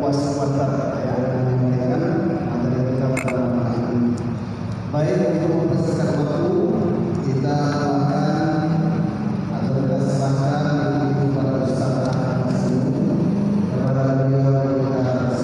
puas kuasa yang menyampaikan materi kita pada malam ini. Baik, untuk mempersingkat waktu, kita akan atau kita serahkan ini kepada Ustaz Ahmad Mas'ud. Kepada beliau kita persilakan.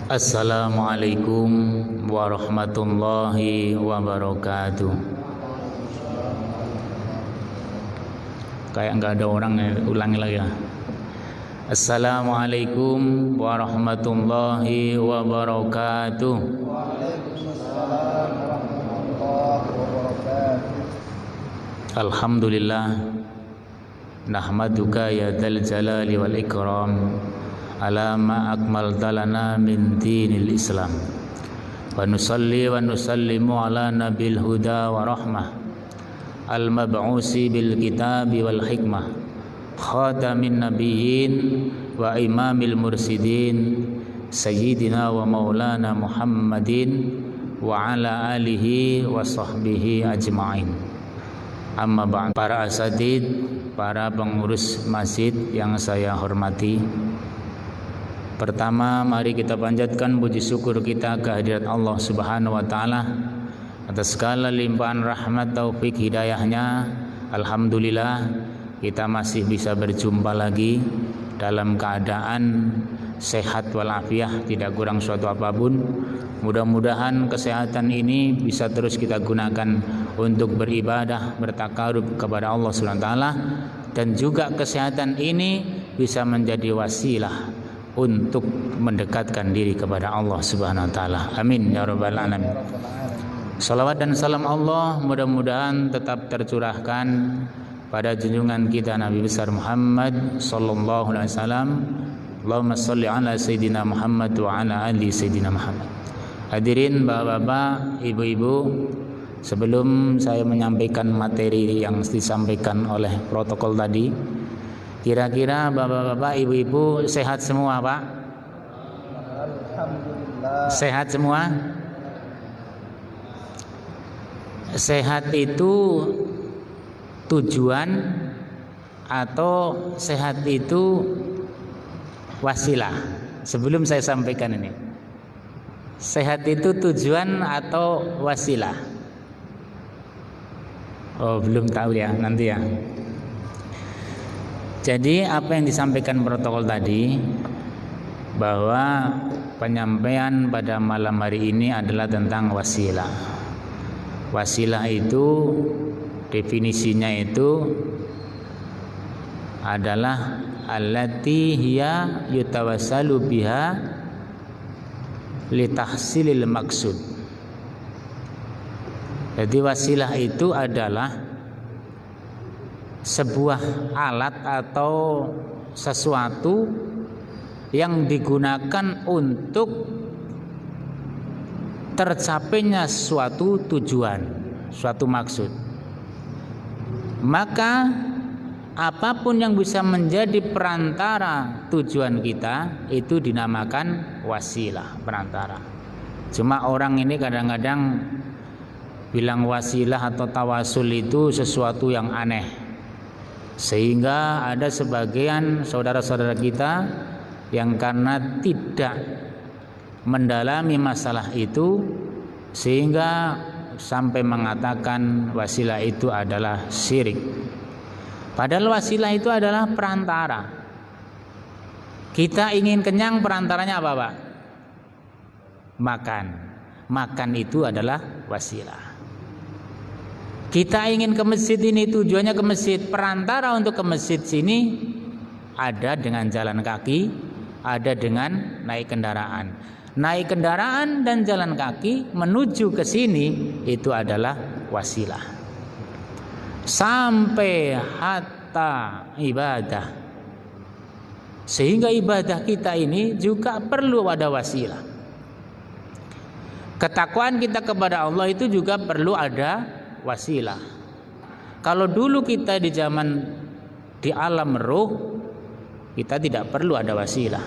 Assalamualaikum warahmatullahi wabarakatuh. Kayak nggak ada orang ya, ulangi lagi ya. Assalamualaikum warahmatullahi wabarakatuh. Waalaikumsalam warahmatullahi wabarakatuh. Alhamdulillah, nahmaduka ya dzal jalali wal ikram ala ma akmalta lana min dinil Islam, wa nusalli wa nusallimu ala nabil huda wa rahmah al mab'usi bil kitabi wal hikmah khatamin nabiyyin wa imamil mursidin sayyidina wa maulana Muhammadin wa ala alihi wa sahbihi ajma'in. Amma ba'd. Para asatid, para pengurus masjid yang saya hormati, pertama, mari kita panjatkan puji syukur kita kehadirat Allah Subhanahu wa taala atas segala limpahan rahmat taufik hidayahnya. Alhamdulillah kita masih bisa berjumpa lagi dalam keadaan sehat walafiat, tidak kurang suatu apapun. Mudah-mudahan kesehatan ini bisa terus kita gunakan untuk beribadah, bertakarub kepada Allah Subhanahu wa taala, dan juga kesehatan ini bisa menjadi wasilah untuk mendekatkan diri kepada Allah Subhanahu wa taala. Amin ya rabbal alamin. Salawat dan salam Allah mudah-mudahan tetap tercurahkan pada junjungan kita Nabi besar Muhammad sallallahu alaihi wasallam. Allahumma shalli ala sayyidina Muhammad wa ala ali sayyidina Muhammad. Hadirin bapak-bapak, ibu-ibu, sebelum saya menyampaikan materi yang disampaikan oleh protokol tadi, kira-kira bapak-bapak, ibu-ibu sehat semua, Pak? Alhamdulillah. Sehat semua? Sehat itu tujuan atau sehat itu wasilah? Sebelum saya sampaikan ini, sehat itu tujuan atau wasilah? Oh, belum tahu ya, nanti ya. Jadi apa yang disampaikan protokol tadi, bahwa penyampaian pada malam hari ini adalah tentang wasilah. Wasilah itu definisinya itu adalah allati hiya yutawassalu biha li tahsilil maksud. Jadi wasilah itu adalah sebuah alat atau sesuatu yang digunakan untuk tercapainya suatu tujuan, suatu maksud. Maka apapun yang bisa menjadi perantara tujuan kita itu dinamakan wasilah, perantara. Cuma orang ini kadang-kadang bilang wasilah atau tawasul itu sesuatu yang aneh, sehingga ada sebagian saudara-saudara kita yang karena tidak mendalami masalah itu sehingga sampai mengatakan wasilah itu adalah syirik. Padahal wasilah itu adalah perantara. Kita ingin kenyang, perantaranya apa, Pak? Makan. Makan itu adalah wasilah. Kita ingin ke masjid ini, tujuannya ke masjid. Perantara untuk ke masjid sini ada dengan jalan kaki, ada dengan naik kendaraan. Naik kendaraan dan jalan kaki menuju ke sini itu adalah wasilah. Sampai hatta ibadah. Sehingga ibadah kita ini juga perlu ada wasilah. Ketakwaan kita kepada Allah itu juga perlu ada wasilah. Kalau dulu kita di zaman di alam ruh, kita tidak perlu ada wasilah.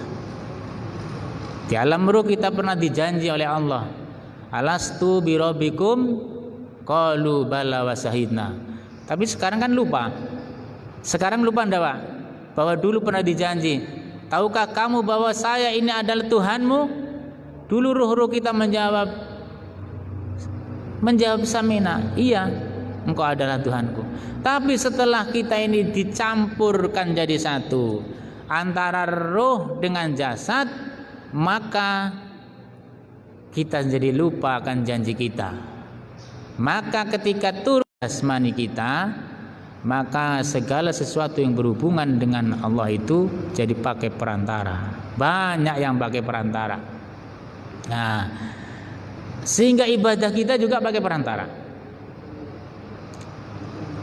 Di alam ruh kita pernah dijanji oleh Allah, alastu birabbikum qalu bala wa syahidna. Tapi sekarang kan lupa. Sekarang lupa enggak, Pak? Bahwa dulu pernah dijanji. Tahukah kamu bahwa saya ini adalah Tuhanmu? Dulu ruh-ruh kita menjawab samina, iya, engkau adalah Tuhanku. Tapi setelah kita ini dicampurkan jadi satu antara roh dengan jasad, maka kita jadi lupa akan janji kita. Maka ketika turun jasmani kita, maka segala sesuatu yang berhubungan dengan Allah itu jadi pakai perantara. Banyak yang pakai perantara. Nah, sehingga ibadah kita juga pakai perantara.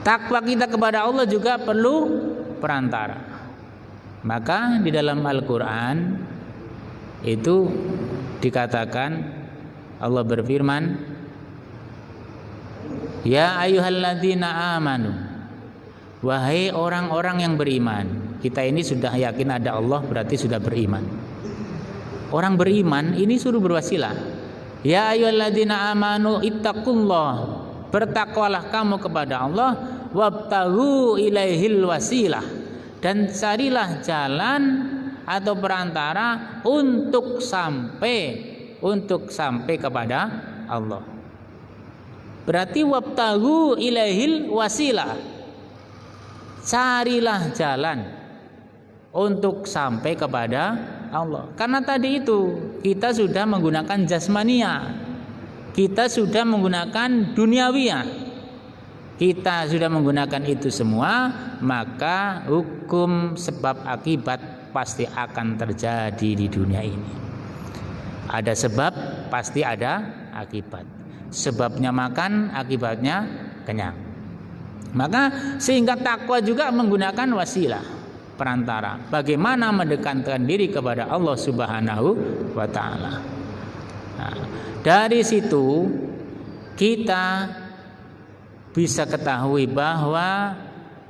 Takwa kita kepada Allah juga perlu perantara. Maka di dalam Al-Quran itu dikatakan, Allah berfirman, ya ayyuhalladzina amanu, wahai orang-orang yang beriman. Kita ini sudah yakin ada Allah, berarti sudah beriman. Orang beriman ini suruh berwasilah. Ya ayyuhalladzina amanu ittaqullah, bertakwalah kamu kepada Allah, wabtaghu ilaihil wasilah, dan carilah jalan atau perantara untuk sampai kepada Allah. Berarti wabtaghu ilaihil wasilah, carilah jalan untuk sampai kepada Allah. Karena tadi itu kita sudah menggunakan jasmania, kita sudah menggunakan duniawiyah, kita sudah menggunakan itu semua, maka hukum sebab akibat pasti akan terjadi di dunia ini. Ada sebab, pasti ada akibat. Sebabnya makan, akibatnya kenyang. Maka sehingga takwa juga menggunakan wasilah, perantara, bagaimana mendekatkan diri kepada Allah Subhanahu wa taala. Nah, dari situ kita bisa ketahui bahwa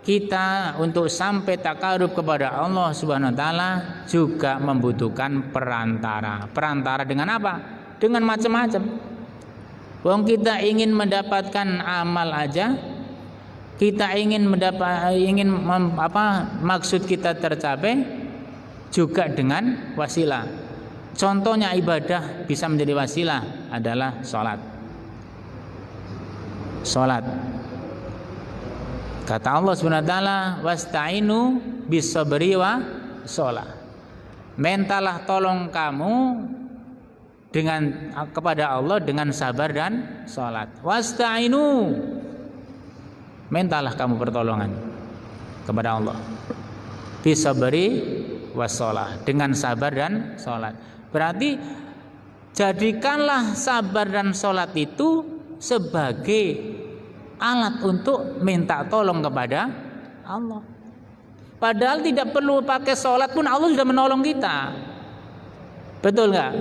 kita untuk sampai takarub kepada Allah Subhanahu wa taala juga membutuhkan perantara. Perantara dengan apa? Dengan macam-macam. Wong kita ingin mendapatkan amal aja, kita ingin maksud kita tercapai juga dengan wasilah. Contohnya ibadah bisa menjadi wasilah adalah sholat. Sholat. Kata Allah Subhanahu wa taala, wasta'inu bis-sabri wa sholat. Mintalah tolong kamu kepada Allah dengan sabar dan sholat. Wasta'inu, mintalah kamu pertolongan kepada Allah bis-sabri was sholat, dengan sabar dan sholat. Berarti jadikanlah sabar dan sholat itu sebagai alat untuk minta tolong kepada Allah. Padahal tidak perlu pakai sholat pun Allah sudah menolong kita. Betul nggak?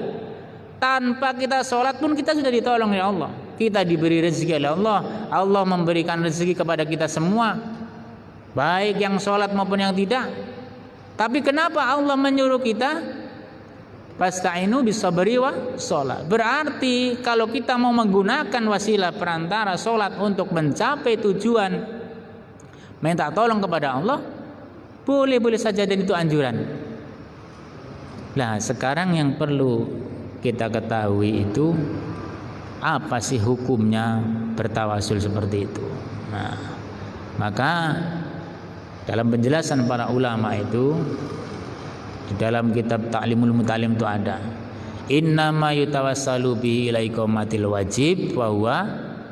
Tanpa kita sholat pun kita sudah ditolong oleh Allah. Kita diberi rezeki oleh Allah. Allah memberikan rezeki kepada kita semua, baik yang sholat maupun yang tidak. Tapi kenapa Allah menyuruh kita fasta'inu bis-sabri wa sholat? Berarti kalau kita mau menggunakan wasilah perantara sholat untuk mencapai tujuan minta tolong kepada Allah, boleh-boleh saja, dan itu anjuran. Nah, sekarang yang perlu kita ketahui itu apa sih hukumnya bertawasul seperti itu. Nah, maka dalam penjelasan para ulama itu di dalam kitab Ta'limul Mutalim itu ada, innama yutawassalu bihi ila iqamatil wajib wa huwa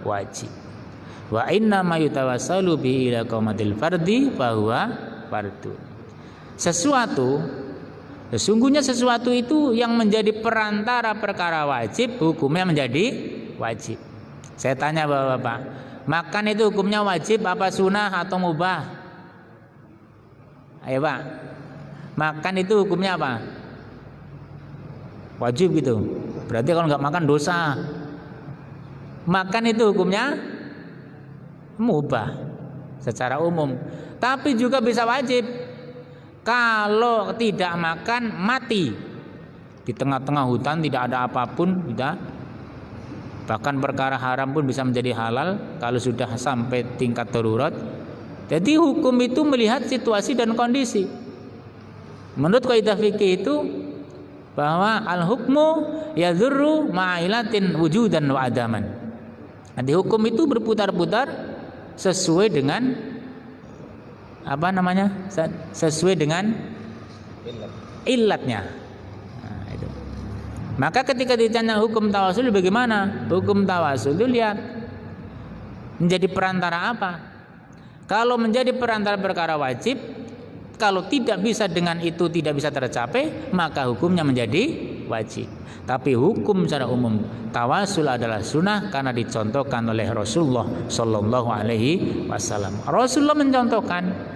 wajib, wa innama yutawassalu bihi ila iqamatil fardi wa huwa fardun. Sesuatu Sesungguhnya sesuatu itu yang menjadi perantara perkara wajib, hukumnya menjadi wajib. Saya tanya bapak-bapak, makan itu hukumnya wajib apa sunnah atau mubah? Ayo pak, makan itu hukumnya apa? Wajib gitu. Berarti kalau nggak makan dosa. Makan itu hukumnya mubah secara umum. Tapi juga bisa wajib. Kalau tidak makan mati di tengah-tengah hutan, tidak ada apapun, tidak. Bahkan perkara haram pun bisa menjadi halal kalau sudah sampai tingkat darurat. Jadi hukum itu melihat situasi dan kondisi. Menurut kaidah fikih itu bahwa al-hukmu yadhurru ma'ilatin wujudan wa adaman. Jadi hukum itu berputar-putar sesuai dengan sesuai dengan illatnya. Nah, itu. Maka ketika ditanya hukum tawasul bagaimana? Hukum tawasul itu lihat menjadi perantara apa? Kalau menjadi perantara perkara wajib, kalau tidak bisa dengan itu tidak bisa tercapai, maka hukumnya menjadi wajib. Tapi hukum secara umum tawasul adalah sunnah karena dicontohkan oleh Rasulullah Shallallahu Alaihi Wasallam. Rasulullah mencontohkan.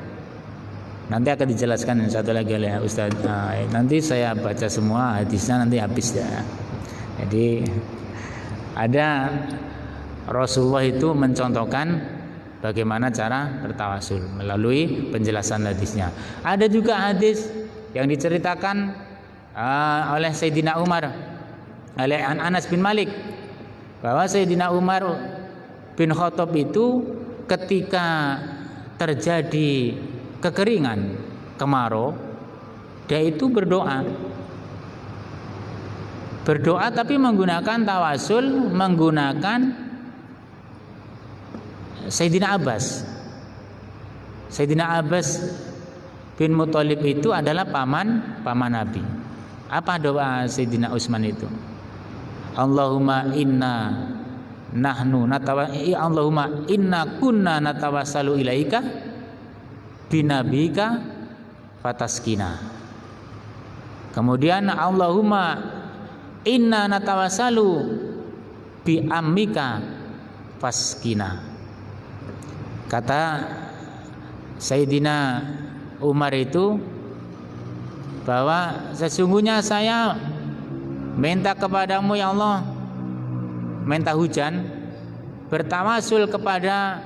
Nanti akan dijelaskan yang satu lagi oleh Ustaz. Nanti saya baca semua hadisnya nanti habis ya. Jadi ada Rasulullah itu mencontohkan bagaimana cara bertawasul melalui penjelasan hadisnya. Ada juga hadis yang diceritakan oleh Sayyidina Umar, oleh Anas bin Malik, bahwa Sayyidina Umar bin Khattab itu ketika terjadi kekeringan, kemarau, dia itu berdoa tapi menggunakan tawasul, menggunakan Sayyidina Abbas. Sayyidina Abbas bin Muthalib itu adalah paman Nabi. Apa doa Sayyidina Utsman itu? Allahumma inna kunna natawassalu ilaika binabika fataskina. Kemudian Allahumma inna natawassalu bi ammika faskina. Kata Sayyidina Umar itu bahwa sesungguhnya saya minta kepadamu ya Allah, minta hujan, bertawasul kepada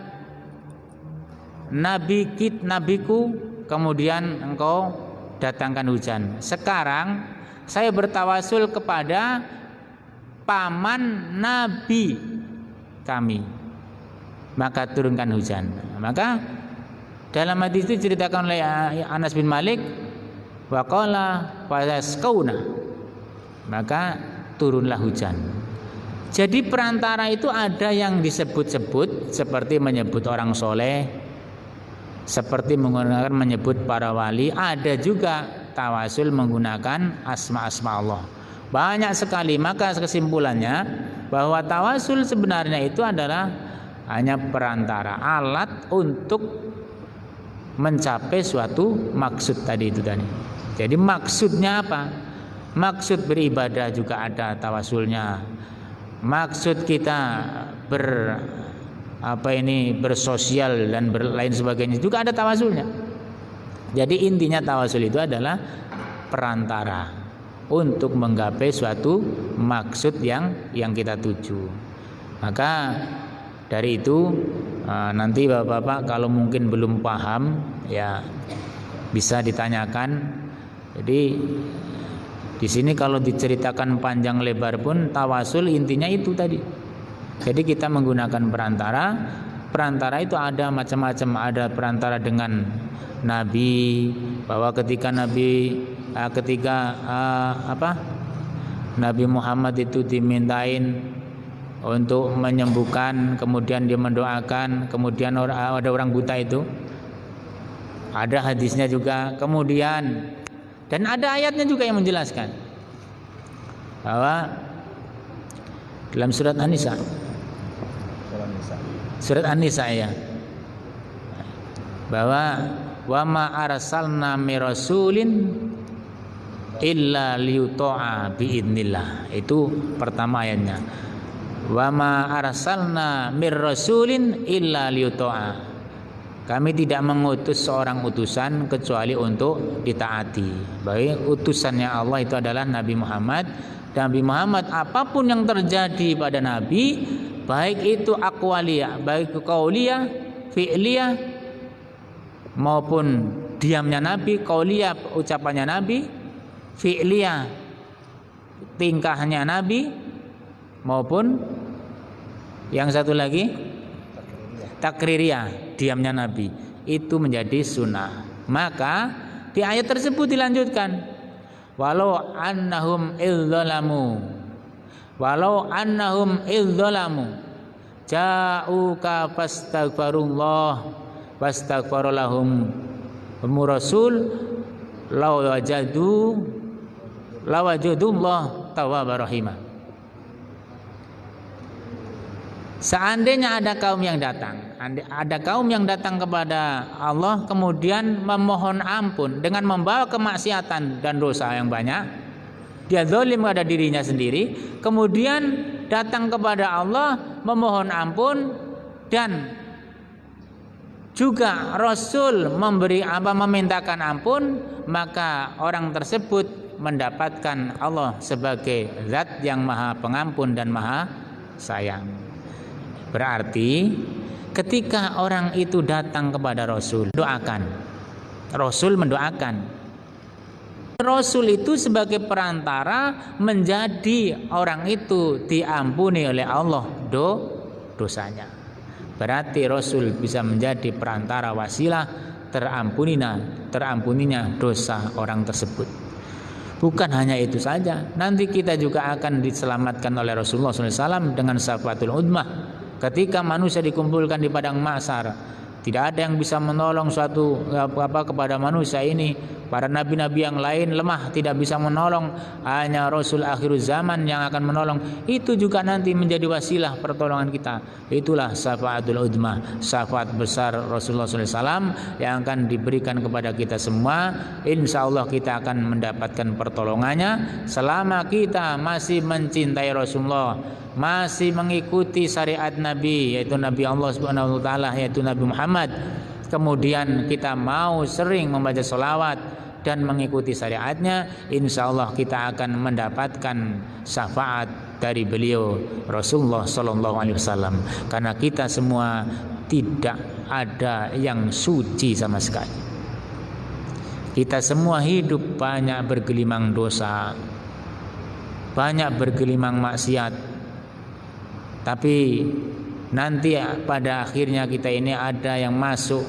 nabiku, kemudian engkau datangkan hujan. Sekarang saya bertawasul kepada paman Nabi kami, maka turunkan hujan. Maka dalam hadis itu diceritakan oleh Anas bin Malik, waqala fayaskauna, maka turunlah hujan. Jadi perantara itu ada yang disebut-sebut seperti menyebut orang soleh, seperti menggunakan menyebut para wali. Ada juga tawasul menggunakan asma-asma Allah. Banyak sekali. Maka kesimpulannya bahwa tawasul sebenarnya itu adalah hanya perantara, alat untuk mencapai suatu maksud tadi itu tadi. Jadi maksudnya apa? Maksud beribadah juga ada tawasulnya. Maksud kita bersosial dan lain sebagainya juga ada tawasulnya. Jadi intinya tawasul itu adalah perantara untuk menggapai suatu maksud yang kita tuju. Maka dari itu nanti bapak-bapak kalau mungkin belum paham ya bisa ditanyakan. Jadi di sini kalau diceritakan panjang lebar pun tawasul intinya itu tadi. Jadi kita menggunakan perantara. Perantara itu ada macam-macam. Ada perantara dengan Nabi, bahwa ketika Nabi Muhammad itu dimintain untuk menyembuhkan, kemudian dia mendoakan, kemudian ada orang buta itu, ada hadisnya juga. Kemudian dan ada ayatnya juga yang menjelaskan bahwa dalam surat An-Nisa ya, bahwa wa ma arsalna mirasulin illa liyuta'a biidznillah. Itu pertama ayatnya. Wa ma arsalna mir rasulin illa liyuta'a. Kami tidak mengutus seorang utusan kecuali untuk ditaati. Baik, utusannya Allah itu adalah Nabi Muhammad. Nabi Muhammad, apapun yang terjadi pada Nabi, baik itu aqwaliyah, baik qauliyah, fi'liyah, maupun diamnya Nabi, qauliyah ucapannya Nabi, fi'liyah tingkahnya Nabi, maupun yang satu lagi takririyah, diamnya Nabi, itu menjadi sunnah. Maka di ayat tersebut dilanjutkan, walau annahum idzalamu ja'uka fastaghfirullah wastaghfaralahum rasul lawajadullah tawwabar rahimah. Seandainya ada kaum yang datang kepada Allah kemudian memohon ampun dengan membawa kemaksiatan dan dosa yang banyak, dia zalim pada dirinya sendiri, kemudian datang kepada Allah memohon ampun dan juga Rasul memintakan ampun, maka orang tersebut mendapatkan Allah sebagai zat yang maha pengampun dan maha sayang. Berarti ketika orang itu datang kepada Rasul, Rasul mendoakan. Rasul itu sebagai perantara menjadi orang itu diampuni oleh Allah dosanya. Berarti Rasul bisa menjadi perantara wasilah terampuninya dosa orang tersebut. Bukan hanya itu saja, nanti kita juga akan diselamatkan oleh Rasulullah SAW dengan syafaatul udmah. Ketika manusia dikumpulkan di padang mahsyar, tidak ada yang bisa menolong kepada manusia ini. Para nabi-nabi yang lain lemah, tidak bisa menolong. Hanya Rasul akhir zaman yang akan menolong. Itu juga nanti menjadi wasilah pertolongan kita. Itulah syafaatul udmah, syafaat besar Rasulullah SAW yang akan diberikan kepada kita semua. Insya Allah kita akan mendapatkan pertolongannya selama kita masih mencintai Rasulullah, masih mengikuti syariat Nabi, yaitu Nabi Allah Subhanahu wa taala, yaitu Nabi Muhammad. Kemudian kita mau sering membaca sholawat dan mengikuti syariatnya, insya Allah kita akan mendapatkan syafaat dari beliau Rasulullah Sallallahu Alaihi Wasallam. Karena kita semua tidak ada yang suci sama sekali. Kita semua hidup banyak bergelimang dosa, banyak bergelimang maksiat. Tapi nanti pada akhirnya kita ini ada yang masuk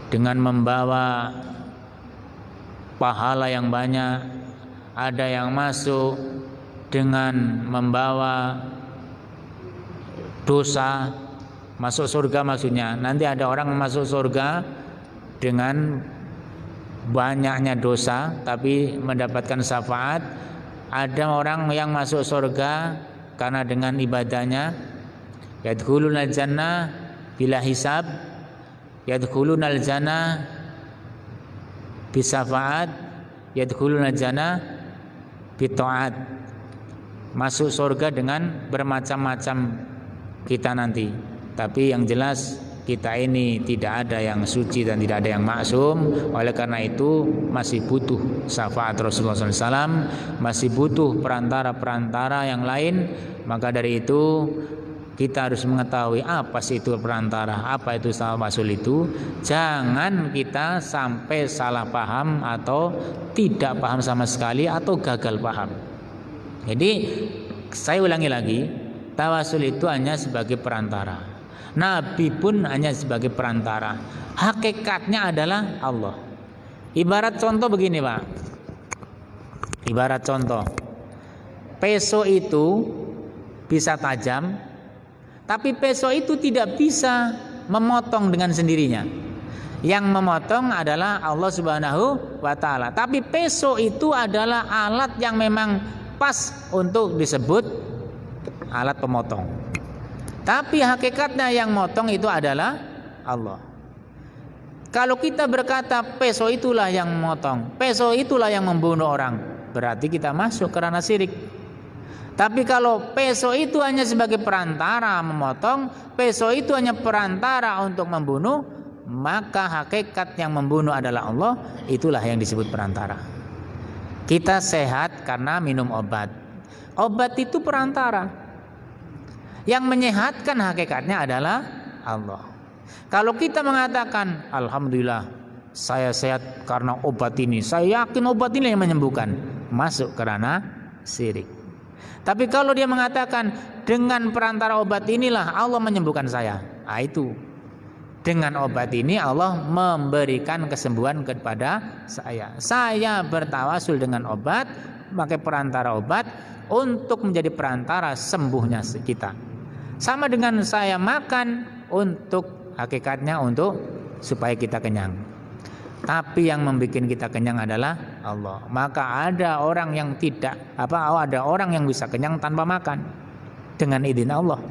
dengan membawa pahala yang banyak, ada yang masuk dengan membawa dosa, masuk surga maksudnya. Nanti ada orang masuk surga dengan banyaknya dosa tapi mendapatkan syafaat. Ada orang yang masuk surga karena dengan ibadahnya, yadkhulunal jannah bila hisab, yadkhulunal jannah bisyafaat, yadkhulunal jannah bitaat. Masuk surga dengan bermacam-macam kita nanti. Tapi yang jelas kita ini tidak ada yang suci dan tidak ada yang maksum. Oleh karena itu masih butuh syafaat Rasulullah SAW, masih butuh perantara-perantara yang lain. Maka dari itu kita harus mengetahui apa sih itu perantara, apa itu tawasul itu. Jangan kita sampai salah paham atau tidak paham sama sekali atau gagal paham. Jadi saya ulangi lagi, tawasul itu hanya sebagai perantara. Nabi pun hanya sebagai perantara. Hakikatnya adalah Allah. Ibarat contoh begini, Pak. Ibarat contoh, pisau itu bisa tajam, tapi pisau itu tidak bisa memotong dengan sendirinya. Yang memotong adalah Allah Subhanahu wa taala. Tapi pisau itu adalah alat yang memang pas untuk disebut alat pemotong. Tapi hakikatnya yang motong itu adalah Allah. Kalau kita berkata pisau itulah yang memotong, pisau itulah yang membunuh orang, berarti kita masuk ke ranah syirik. Tapi kalau peso itu hanya sebagai perantara memotong, peso itu hanya perantara untuk membunuh, maka hakikat yang membunuh adalah Allah, itulah yang disebut perantara. Kita sehat karena minum obat. Obat itu perantara. Yang menyehatkan hakikatnya adalah Allah. Kalau kita mengatakan alhamdulillah saya sehat karena obat ini, saya yakin obat ini yang menyembuhkan, masuk ke ranah syirik. Tapi kalau dia mengatakan dengan perantara obat inilah Allah menyembuhkan saya, itu dengan obat ini Allah memberikan kesembuhan kepada saya. Saya bertawasul dengan obat, pakai perantara obat untuk menjadi perantara sembuhnya kita. Sama dengan saya makan untuk hakikatnya untuk supaya kita kenyang. Tapi yang membuat kita kenyang adalah Allah. Maka ada orang yang ada orang yang bisa kenyang tanpa makan dengan izin Allah.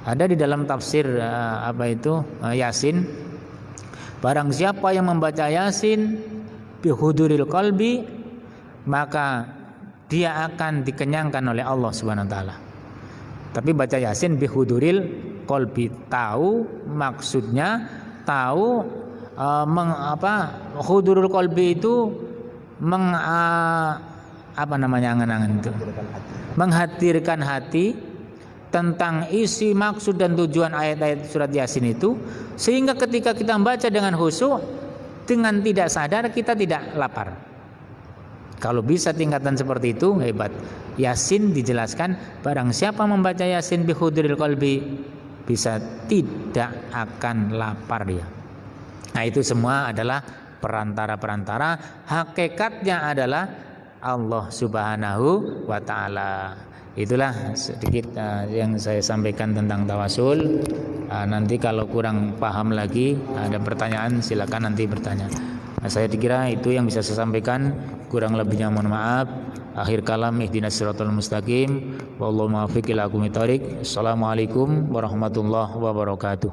Ada di dalam tafsir Yasin, barang siapa yang membaca Yasin bihuduril qalbi, maka dia akan dikenyangkan oleh Allah Subhanahu wa taala. Tapi baca Yasin bihuduril qalbi, tahu maksudnya, tahu hudurul qalbi itu menghadirkan hati tentang isi maksud dan tujuan ayat-ayat surat Yasin itu, sehingga ketika kita membaca dengan khusyuk, dengan tidak sadar kita tidak lapar. Kalau bisa tingkatan seperti itu hebat. Yasin dijelaskan barang siapa membaca Yasin bi huduril qalbi bisa tidak akan lapar dia. Nah, itu semua adalah perantara-perantara, hakikatnya adalah Allah Subhanahu wa taala. Itulah sedikit yang saya sampaikan tentang tawasul. Nanti kalau kurang paham lagi, ada pertanyaan silakan nanti bertanya. Saya kira itu yang bisa saya sampaikan, kurang lebihnya mohon maaf. Akhir kalam, ihdinas siratal mustaqim, wallahu muwaffiq ila aqwamit thoriq. Assalamualaikum warahmatullahi wabarakatuh.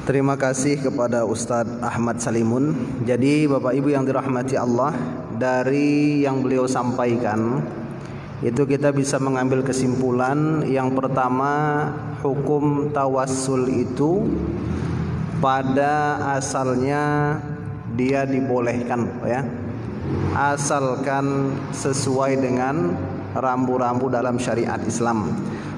Terima kasih kepada Ustadz Ahmad Salimun. Jadi Bapak Ibu yang dirahmati Allah, dari yang beliau sampaikan itu kita bisa mengambil kesimpulan. Yang pertama, hukum tawassul itu pada asalnya dia dibolehkan, ya, asalkan sesuai dengan rambu-rambu dalam syariat Islam.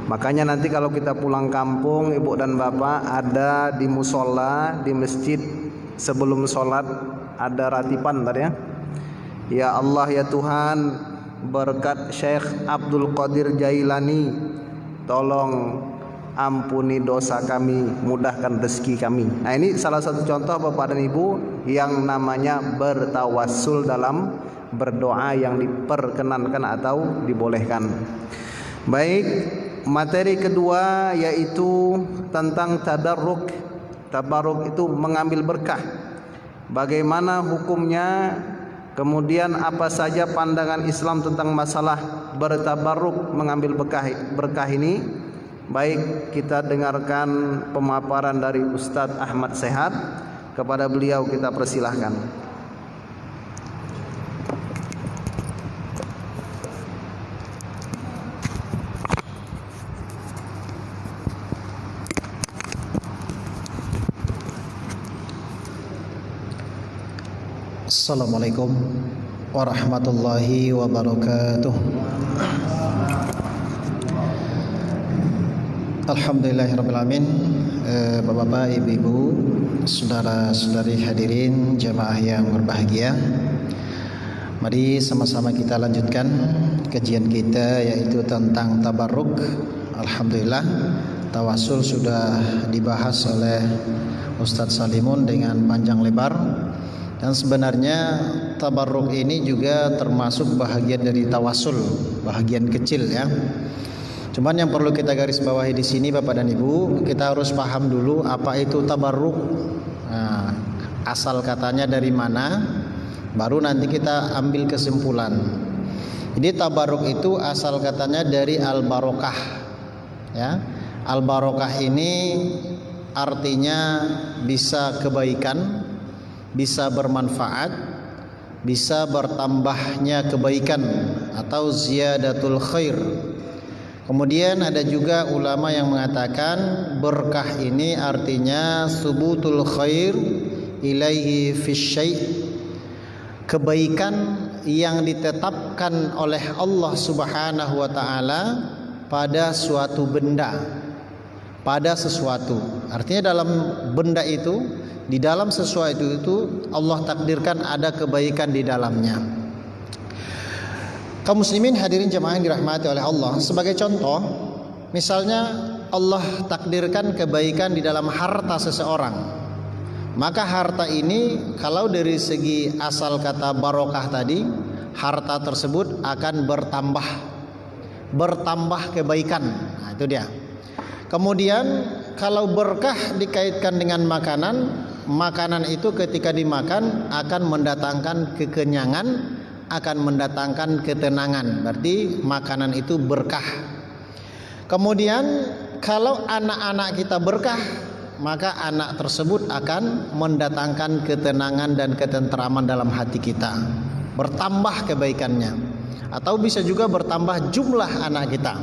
Makanya nanti kalau kita pulang kampung, ibu dan bapak, ada di musola, di masjid sebelum sholat ada ratipan tadi, ya. Ya Allah ya Tuhan, berkat Syekh Abdul Qadir Jailani, tolong ampuni dosa kami, mudahkan rezeki kami. Nah, ini salah satu contoh Bapak dan Ibu yang namanya bertawassul dalam berdoa yang diperkenankan atau dibolehkan. Baik, materi kedua yaitu tentang tabarruk. Tabarruk itu mengambil berkah. Bagaimana hukumnya? Kemudian apa saja pandangan Islam tentang masalah bertabarruk, mengambil berkah ini? Baik, kita dengarkan pemaparan dari Ustadz Ahmad Sehat. Kepada beliau kita persilahkan. Assalamualaikum warahmatullahi wabarakatuh. Alhamdulillahirabbil alamin. Bapak-bapak, ibu-ibu, saudara-saudari hadirin jamaah yang berbahagia, mari sama-sama kita lanjutkan kajian kita yaitu tentang tabarruk. Alhamdulillah, tawasul sudah dibahas oleh Ustadz Salimun dengan panjang lebar. Dan sebenarnya tabarruk ini juga termasuk bahagian dari tawasul, bahagian kecil, ya. Cuman yang perlu kita garis bawahi di sini Bapak dan Ibu, kita harus paham dulu apa itu tabarruk. Nah, asal katanya dari mana, baru nanti kita ambil kesimpulan. Jadi tabarruk itu asal katanya dari al-barokah, ya. Al-barokah ini artinya bisa kebaikan, bisa bermanfaat, bisa bertambahnya kebaikan atau ziyadatul khair. Kemudian ada juga ulama yang mengatakan berkah ini artinya subutul khair ilaihi fisyai', kebaikan yang ditetapkan oleh Allah Subhanahu wa taala pada suatu benda, pada sesuatu. Artinya dalam benda itu, di dalam sesuatu itu Allah takdirkan ada kebaikan di dalamnya. Kaum muslimin hadirin jemaah yang dirahmati oleh Allah, sebagai contoh, misalnya Allah takdirkan kebaikan di dalam harta seseorang. Maka harta ini kalau dari segi asal kata barokah tadi, harta tersebut akan bertambah kebaikan. Nah, itu dia. Kemudian kalau berkah dikaitkan dengan makanan, makanan itu ketika dimakan akan mendatangkan kekenyangan, akan mendatangkan ketenangan. Berarti makanan itu berkah. Kemudian kalau anak-anak kita berkah, maka anak tersebut akan mendatangkan ketenangan dan ketentraman dalam hati kita, bertambah kebaikannya. Atau bisa juga bertambah jumlah anak kita.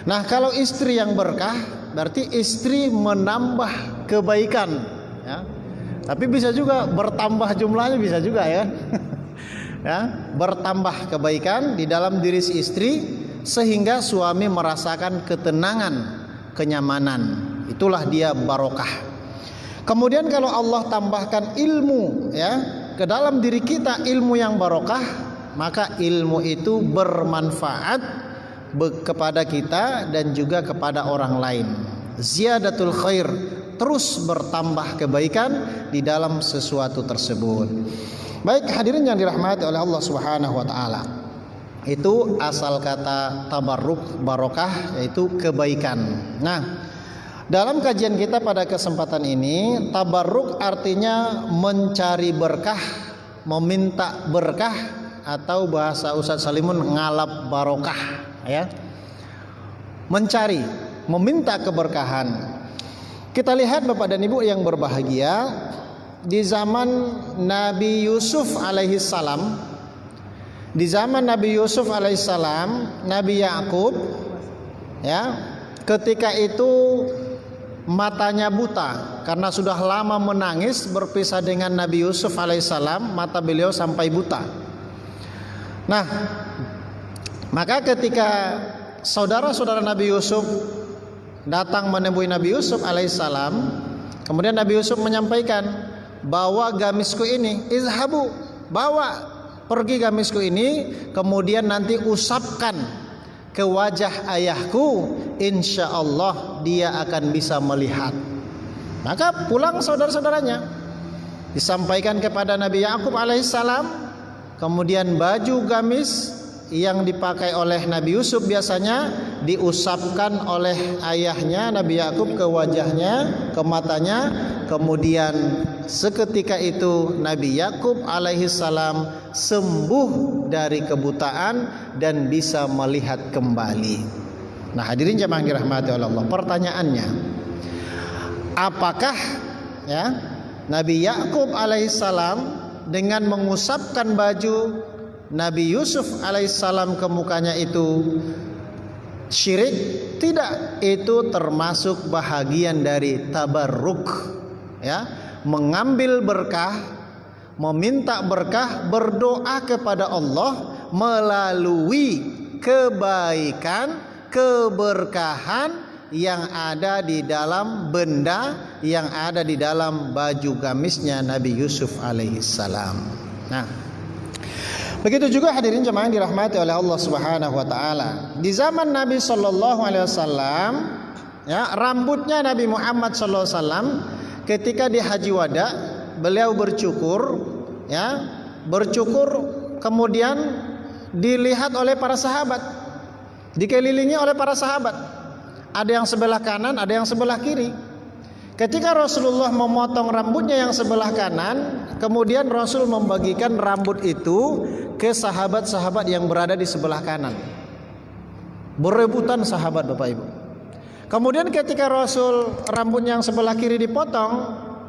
Nah, kalau istri yang berkah, berarti istri menambah kebaikan, ya. Tapi bisa juga bertambah jumlahnya, bisa juga ya. Ya, bertambah kebaikan di dalam diri si istri sehingga suami merasakan ketenangan, kenyamanan. Itulah dia barokah. Kemudian kalau Allah tambahkan ilmu, ya, ke dalam diri kita, ilmu yang barokah, maka ilmu itu bermanfaat kepada kita dan juga kepada orang lain. Ziyadatul khair, terus bertambah kebaikan di dalam sesuatu tersebut. Baik hadirin yang dirahmati oleh Allah Subhanahu wa taala. Itu asal kata tabarruk, barokah, yaitu kebaikan. Nah, dalam kajian kita pada kesempatan ini, tabarruk artinya mencari berkah, meminta berkah, atau bahasa Ustaz Salimun ngalap barokah, ya. Mencari, meminta keberkahan. Kita lihat Bapak dan Ibu yang berbahagia, di zaman Nabi Yusuf alaihissalam, di zaman Nabi Yusuf alaihissalam, Nabi Yakub, ya, ketika itu matanya buta karena sudah lama menangis berpisah dengan Nabi Yusuf alaihissalam, mata beliau sampai buta. Nah, maka ketika saudara-saudara Nabi Yusuf datang menemui Nabi Yusuf alaihissalam, kemudian Nabi Yusuf menyampaikan, bawa gamisku ini, izhabu, bawa pergi gamisku ini, kemudian nanti usapkan ke wajah ayahku, insya Allah dia akan bisa melihat. Maka pulang saudara-saudaranya, disampaikan kepada Nabi Yakub alaihissalam. Kemudian baju gamis yang dipakai oleh Nabi Yusuf biasanya diusapkan oleh ayahnya Nabi Yakub ke wajahnya, ke matanya. Kemudian seketika itu Nabi Yakub alaihissalam sembuh dari kebutaan dan bisa melihat kembali. Nah hadirin jemaah yang dirahmati oleh Allah, pertanyaannya, apakah, ya, Nabi Yakub alaihissalam dengan mengusapkan baju Nabi Yusuf alaihissalam ke mukanya itu syirik? Tidak, itu termasuk bahagian dari tabarruk, ya, mengambil berkah, meminta berkah, berdoa kepada Allah melalui kebaikan, keberkahan yang ada di dalam benda, yang ada di dalam baju gamisnya Nabi Yusuf alaihissalam. Nah, begitu juga hadirin jemaah yang dirahmati oleh Allah Subhanahu wa taala. Di zaman Nabi sallallahu alaihi wasallam, ya, rambutnya Nabi Muhammad sallallahu alaihi wasallam ketika di Haji Wada, beliau bercukur, ya, bercukur, kemudian dilihat oleh para sahabat, dikelilingi oleh para sahabat. Ada yang sebelah kanan, ada yang sebelah kiri. Ketika Rasulullah memotong rambutnya yang sebelah kanan, kemudian Rasul membagikan rambut itu ke sahabat-sahabat yang berada di sebelah kanan. Berebutan sahabat Bapak Ibu. Kemudian ketika Rasul rambutnya yang sebelah kiri dipotong,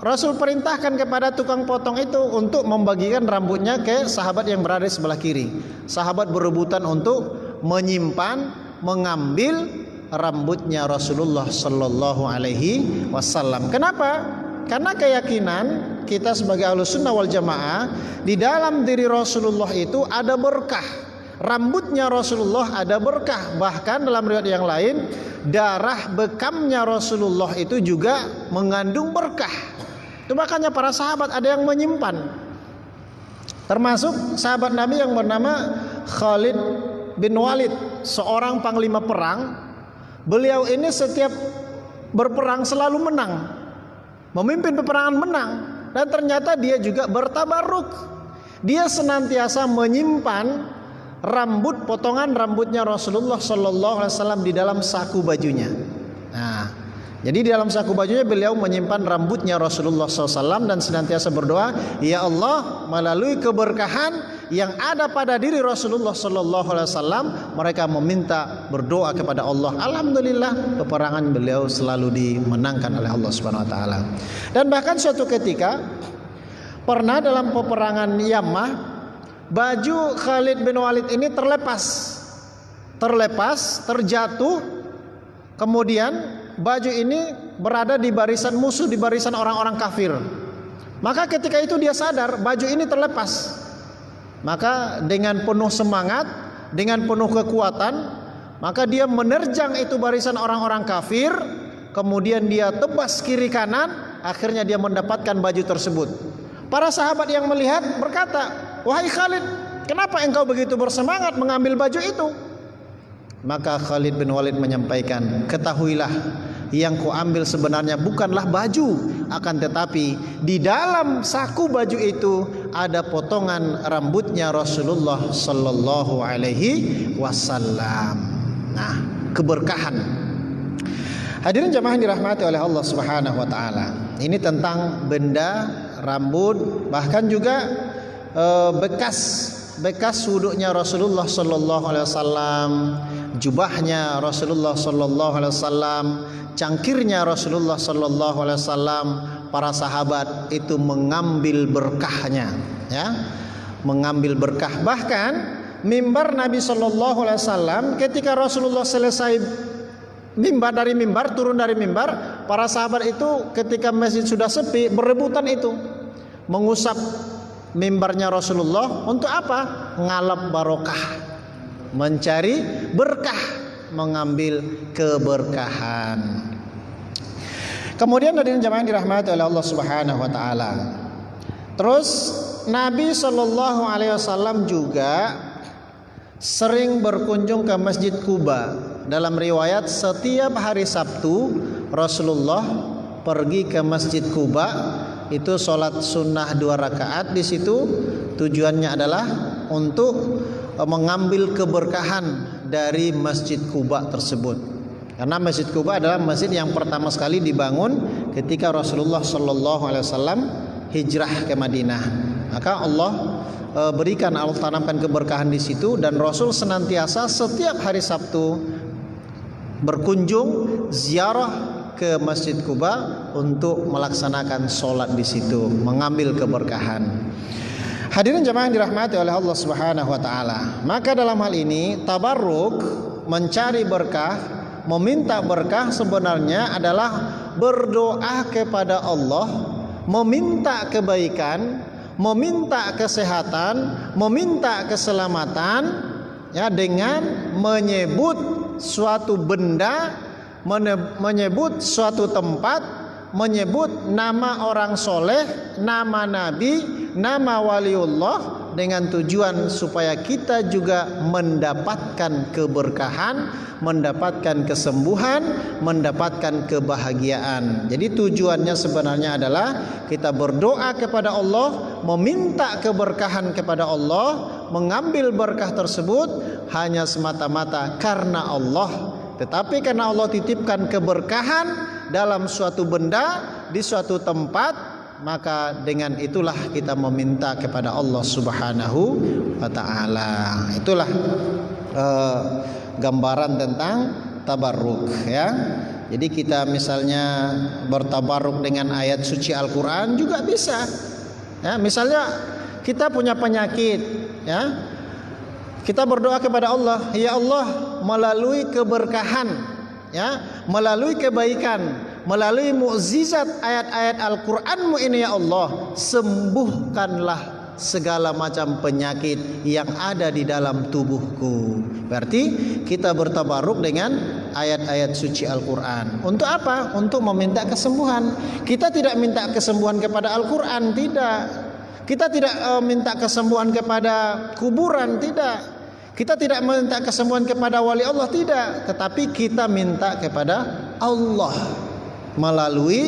Rasul perintahkan kepada tukang potong itu untuk membagikan rambutnya ke sahabat yang berada di sebelah kiri. Sahabat berebutan untuk menyimpan, mengambil rambutnya Rasulullah sallallahu alaihi wasallam. Kenapa? Karena keyakinan kita sebagai Ahlussunnah wal Jamaah, di dalam diri Rasulullah itu ada berkah. Rambutnya Rasulullah ada berkah. Bahkan dalam riwayat yang lain, darah bekamnya Rasulullah itu juga mengandung berkah. Itu makanya para sahabat ada yang menyimpan. Termasuk sahabat Nabi yang bernama Khalid bin Walid, seorang panglima perang. Beliau ini setiap berperang selalu menang, memimpin peperangan menang. Dan ternyata dia juga bertabarruk. Dia senantiasa menyimpan potongan rambutnya Rasulullah sallallahu alaihi wasallam di dalam saku bajunya. Nah, jadi di dalam saku bajunya beliau menyimpan rambutnya Rasulullah SAW dan senantiasa berdoa, ya Allah, melalui keberkahan yang ada pada diri Rasulullah sallallahu alaihi wasallam, mereka meminta berdoa kepada Allah. Alhamdulillah, peperangan beliau selalu dimenangkan oleh Allah Subhanahu wa taala. Dan bahkan suatu ketika pernah dalam peperangan Yammah, baju Khalid bin Walid ini terlepas, terjatuh. Kemudian baju ini berada di barisan musuh, di barisan orang-orang kafir. Maka ketika itu dia sadar baju ini terlepas. Maka dengan penuh semangat, dengan penuh kekuatan, maka dia menerjang itu barisan orang-orang kafir. Kemudian dia tebas kiri kanan, akhirnya dia mendapatkan baju tersebut. Para sahabat yang melihat berkata, wahai Khalid, kenapa engkau begitu bersemangat mengambil baju itu? Maka Khalid bin Walid menyampaikan, ketahuilah, yang kuambil sebenarnya bukanlah baju, akan tetapi di dalam saku baju itu ada potongan rambutnya Rasulullah sallallahu alaihi wasallam. Nah, keberkahan. Hadirin jamaah yang dirahmati oleh Allah Subhanahu wa taala. Ini tentang benda, rambut, bahkan juga bekas wuduknya Rasulullah sallallahu alaihi wasallam, jubahnya Rasulullah sallallahu alaihi wasallam, cangkirnya Rasulullah sallallahu alaihi wasallam. Para sahabat itu mengambil berkahnya, ya, mengambil berkah. Bahkan mimbar Nabi sallallahu alaihi wasallam, ketika Rasulullah selesai turun dari mimbar, para sahabat itu ketika masjid sudah sepi berebutan itu mengusap mimbarnya Rasulullah. Untuk apa? Ngalap barokah, mencari berkah, mengambil keberkahan. Kemudian hadirin jamaah yang dirahmati oleh Allah Subhanahu wa taala. Terus Nabi sallallahu alaihi wasallam juga sering berkunjung ke Masjid Quba. Dalam riwayat setiap hari Sabtu Rasulullah pergi ke Masjid Quba, itu sholat sunnah 2 rakaat di situ. Tujuannya adalah untuk mengambil keberkahan dari Masjid Quba tersebut. Karena Masjid Quba adalah masjid yang pertama sekali dibangun ketika Rasulullah sallallahu alaihi wasallam hijrah ke Madinah. Maka Allah Allah tanamkan keberkahan di situ, dan Rasul senantiasa setiap hari Sabtu berkunjung ziarah ke Masjid Quba untuk melaksanakan sholat di situ, mengambil keberkahan. Hadirin jamaah yang dirahmati oleh Allah Subhanahu wa taala. Maka dalam hal ini tabarruk, mencari berkah, meminta berkah sebenarnya adalah berdoa kepada Allah, meminta kebaikan, meminta kesehatan, meminta keselamatan, ya, dengan menyebut suatu benda, menyebut suatu tempat, menyebut nama orang soleh, nama nabi, nama waliullah, dengan tujuan supaya kita juga mendapatkan keberkahan, mendapatkan kesembuhan, mendapatkan kebahagiaan. Jadi tujuannya sebenarnya adalah kita berdoa kepada Allah, meminta keberkahan kepada Allah, mengambil berkah tersebut hanya semata-mata karena Allah. Tetapi karena Allah titipkan keberkahan dalam suatu benda, di suatu tempat, maka dengan itulah kita meminta kepada Allah Subhanahu wa taala. Itulah gambaran tentang tabarruk, ya. Jadi kita misalnya bertabaruk dengan ayat suci Al-Quran juga bisa. Ya, misalnya kita punya penyakit, ya, kita berdoa kepada Allah, ya Allah, melalui keberkahan, ya, melalui kebaikan, melalui mukjizat ayat-ayat Al-Quranmu ini, ya Allah, sembuhkanlah segala macam penyakit yang ada di dalam tubuhku. Berarti kita bertabaruk dengan ayat-ayat suci Al-Quran. Untuk apa? Untuk meminta kesembuhan. Kita tidak minta kesembuhan kepada Al-Quran, tidak. Kita tidak minta kesembuhan kepada kuburan, tidak. Kita tidak minta kesembuhan kepada wali Allah, tidak. Tetapi kita minta kepada Allah melalui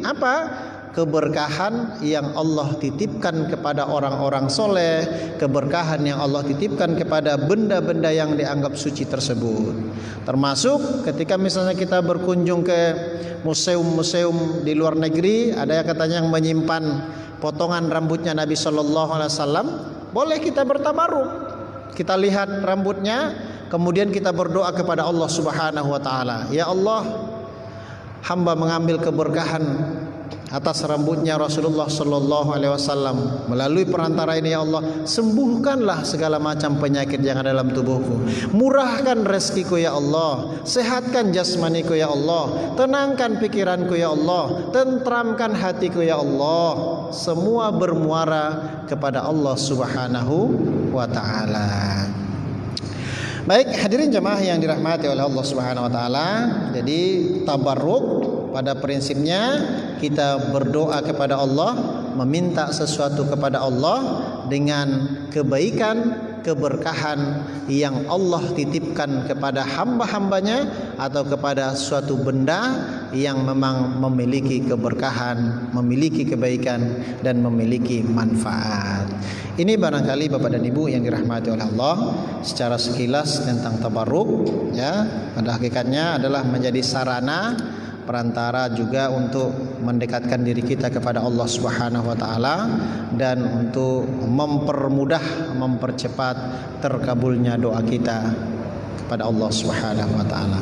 apa? Keberkahan yang Allah titipkan kepada orang-orang soleh, keberkahan yang Allah titipkan kepada benda-benda yang dianggap suci tersebut. Termasuk ketika misalnya kita berkunjung ke museum-museum di luar negeri, ada yang katanya yang menyimpan potongan rambutnya Nabi Shallallahu Alaihi Wasallam, boleh kita bertabaruk. Kita lihat rambutnya, kemudian kita berdoa kepada Allah Subhanahu Wa Taala, ya Allah, hamba mengambil keberkahan atas rambutnya Rasulullah Sallallahu Alaihi Wasallam. Melalui perantara ini, ya Allah, sembuhkanlah segala macam penyakit yang ada dalam tubuhku. Murahkan rezekiku, ya Allah. Sehatkan jasmaniku, ya Allah. Tenangkan pikiranku, ya Allah. Tentramkan hatiku, ya Allah. Semua bermuara kepada Allah Subhanahu wa Ta'ala. Baik, hadirin jemaah yang dirahmati oleh Allah Subhanahu wa Ta'ala. Jadi tabarruk pada prinsipnya kita berdoa kepada Allah, meminta sesuatu kepada Allah dengan kebaikan, keberkahan yang Allah titipkan kepada hamba-hambanya atau kepada suatu benda yang memang memiliki keberkahan, memiliki kebaikan dan memiliki manfaat. Ini barangkali Bapak dan Ibu yang dirahmati oleh Allah secara sekilas tentang tabarruk, ya. Pada hakikatnya adalah menjadi sarana perantara juga untuk mendekatkan diri kita kepada Allah Subhanahu wa Ta'ala dan untuk mempermudah, mempercepat terkabulnya doa kita kepada Allah Subhanahu wa Ta'ala.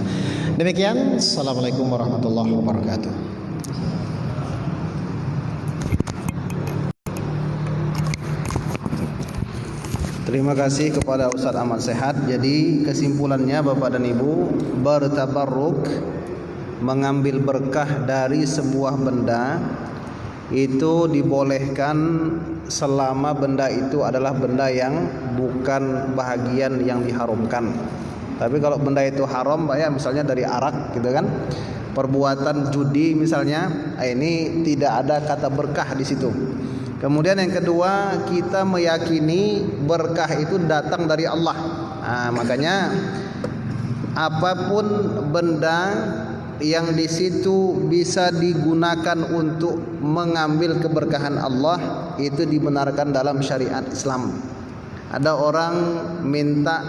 Demikian, assalamualaikum warahmatullahi wabarakatuh. Terima kasih kepada Ustadz Ahmad Sehat. Jadi kesimpulannya Bapak dan Ibu, bertabarruk, mengambil berkah dari sebuah benda itu dibolehkan selama benda itu adalah benda yang bukan bahagian yang diharamkan. Tapi kalau benda itu haram, Pak, ya, misalnya dari arak gitu kan, perbuatan judi misalnya, ini tidak ada kata berkah di situ. Kemudian yang kedua, kita meyakini berkah itu datang dari Allah. Makanya apapun benda yang di situ bisa digunakan untuk mengambil keberkahan Allah itu dibenarkan dalam syariat Islam. Ada orang minta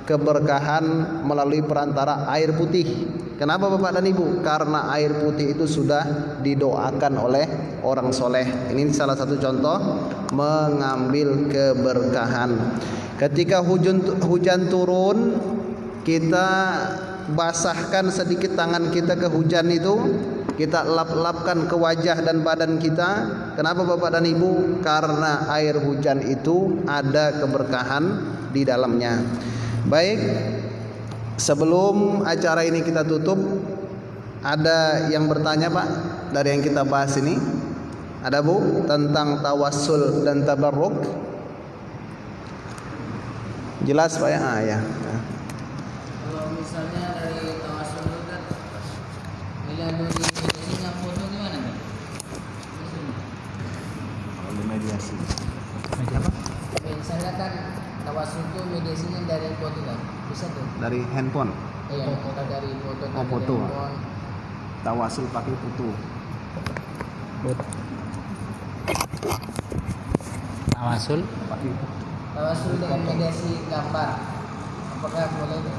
keberkahan melalui perantara air putih. Kenapa Bapak dan Ibu? Karena air putih itu sudah didoakan oleh orang soleh. Ini salah satu contoh mengambil keberkahan. Ketika hujan turun, kita basahkan sedikit tangan kita ke hujan itu, kita lap-lapkan ke wajah dan badan kita. Kenapa Bapak dan Ibu? Karena air hujan itu ada keberkahan di dalamnya. Baik, sebelum acara ini kita tutup, ada yang bertanya Pak dari yang kita bahas ini? Ada Bu tentang tawassul dan tabarruk? Jelas Pak ya? Ya. Kalau misalnya dari tawasul itu kan mediasinya foto gimana nih? Oleh mediasi. Apa? Misalnya kan tawasul itu mediasinya dari foto kan? Bisa tuh? Dari handphone. Iya, foto dari foto. Oh, foto. Tawasul pakai foto. Tawasul Pakai Tawasul dengan mediasi gambar. Apakah boleh itu?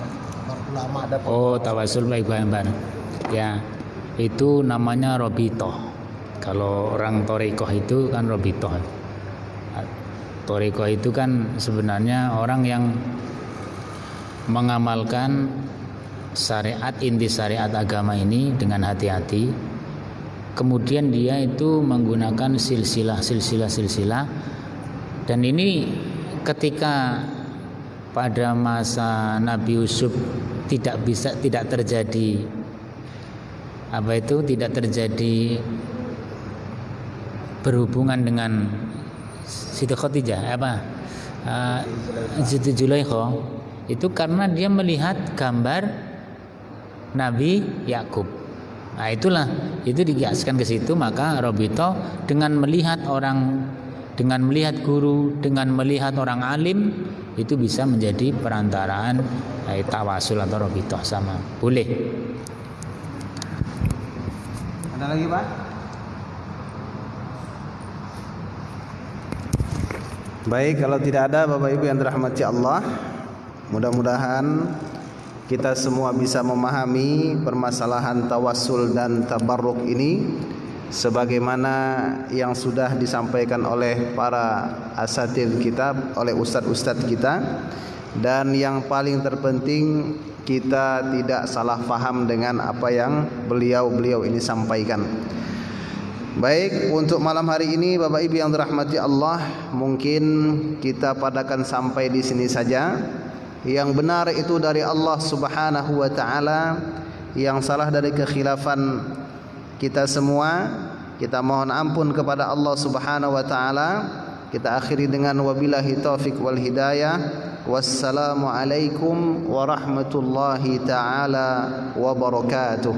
ulama ada. Oh, tawasul baik Mbak. Ya, itu namanya robitoh. Kalau orang torikoh itu kan robitoh. Torikoh itu kan sebenarnya orang yang mengamalkan syariat, inti syariat agama ini dengan hati-hati. Kemudian dia itu menggunakan silsilah, dan ini ketika pada masa Nabi Yusuf tidak terjadi tidak terjadi berhubungan dengan Siti Khadijah Siti Zulaikha, itu karena dia melihat gambar Nabi Yakub. Nah itu dikiaskan ke situ. Maka Robito dengan melihat guru, dengan melihat orang alim, itu bisa menjadi perantaraan tawasul atau Robito sama. Boleh. Ada lagi Pak? Baik, kalau tidak ada Bapak Ibu yang dirahmati Allah, mudah-mudahan kita semua bisa memahami permasalahan tawassul dan tabarruk ini sebagaimana yang sudah disampaikan oleh para asatidz kita, oleh ustadz-ustadz kita, dan yang paling terpenting kita tidak salah faham dengan apa yang beliau ini sampaikan. Baik, untuk malam hari ini Bapak Ibu yang dirahmati Allah, mungkin kita padakan sampai di sini saja. Yang benar itu dari Allah Subhanahu wa taala, yang salah dari kekhilafan kita semua. Kita mohon ampun kepada Allah Subhanahu wa taala. Kita akhiri dengan wabillahi taufik wal hidayah. Wassalamualaikum warahmatullahi taala wabarakatuh.